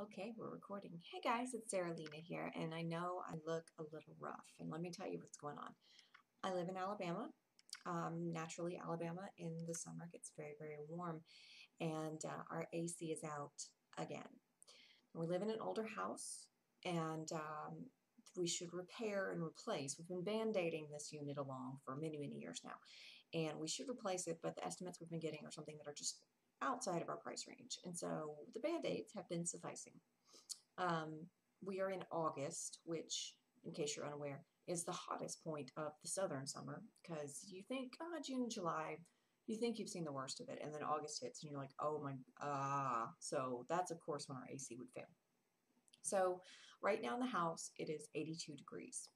Okay, we're recording. Hey guys, it's Sarah Lena here, and I know I look a little rough, and let me tell you what's going on. I live in Alabama. Naturally, Alabama in the summer gets very, very warm, and our AC is out again. We live in an older house, and we should repair and replace. We've been band-aiding this unit along for many, many years now, and we should replace it, but the estimates we've been getting are something that are just outside of our price range, and so the band-aids have been sufficing. Um, we are in August, which, in case you're unaware, is the hottest point of the southern summer because you think, June, July, you think you've seen the worst of it, and then August hits and you're like, oh my, so that's of course when our AC would fail. So right now in the house, it is 82 degrees,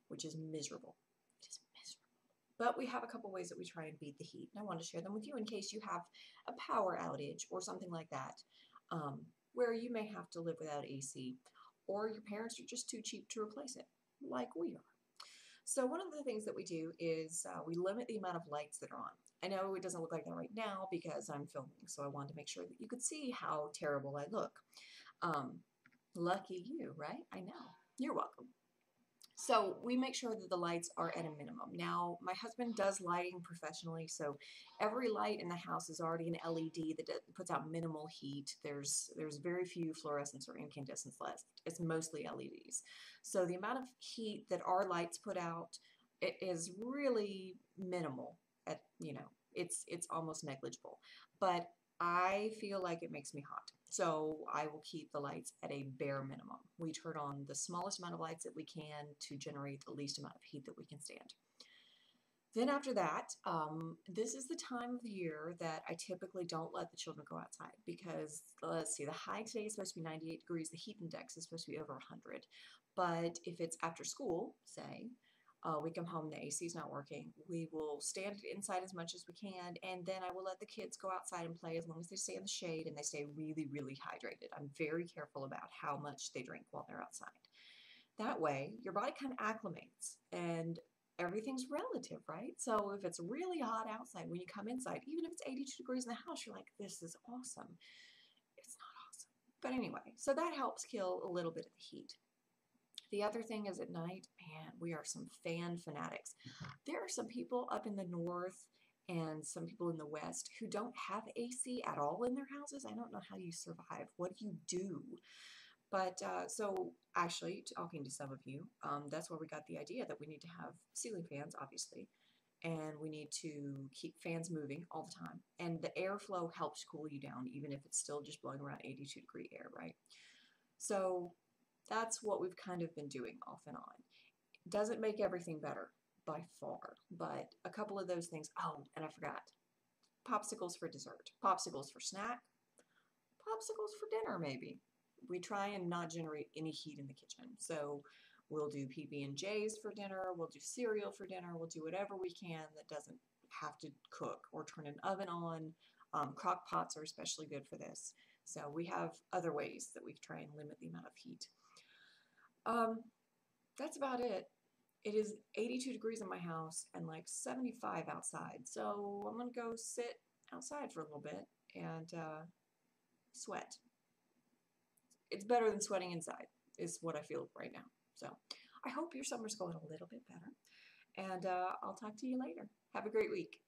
which is miserable, just miserable. But we have a couple ways that we try and beat the heat, and I want to share them with you in case you have a power outage or something like that, where you may have to live without AC, or your parents are just too cheap to replace it, like we are. So one of the things that we do is we limit the amount of lights that are on. I know it doesn't look like that right now because I'm filming, so I wanted to make sure that you could see how terrible I look. Um, Lucky you, right? I know. You're welcome. So we make sure that the lights are at a minimum. Now, my husband does lighting professionally, so every light in the house is already an LED that puts out minimal heat. There's very few fluorescents or incandescents left. It's mostly LEDs. So the amount of heat that our lights put out is really minimal. It's almost negligible. But I feel like it makes me hot. So I will keep the lights at a bare minimum. We turn on the smallest amount of lights that we can to generate the least amount of heat that we can stand. Then after that, this is the time of the year that I typically don't let the children go outside because, let's see, the high today is supposed to be 98 degrees. The heat index is supposed to be over 100. But if it's after school, say, we come home, the AC is not working, we will stand inside as much as we can, and then I will let the kids go outside and play as long as they stay in the shade and they stay really, really hydrated. I'm very careful about how much they drink while they're outside. That way, your body kind of acclimates and everything's relative, right? So if it's really hot outside, when you come inside, even if it's 82 degrees in the house, you're like, this is awesome. It's not awesome. But anyway, so that helps kill a little bit of the heat. The other thing is at night, man, we are some fan fanatics. There are some people up in the north and some people in the west who don't have AC at all in their houses. I don't know how you survive. What do you do? But so actually, talking to some of you, that's where we got the idea that we need to have ceiling fans, obviously, and we need to keep fans moving all the time. And the airflow helps cool you down, even if it's still just blowing around 82-degree air, right? So that's what we've kind of been doing off and on. Doesn't make everything better by far, but a couple of those things. Oh, and I forgot. Popsicles for dessert, popsicles for snack, popsicles for dinner maybe. We try and not generate any heat in the kitchen. So we'll do PB&Js for dinner, we'll do cereal for dinner, we'll do whatever we can that doesn't have to cook or turn an oven on. Crock pots are especially good for this. So we have other ways that we try and limit the amount of heat. That's about it. It is 82 degrees in my house and like 75 outside. So I'm going to go sit outside for a little bit and sweat. It's better than sweating inside, is what I feel right now. So I hope your summer's going a little bit better. And I'll talk to you later. Have a great week.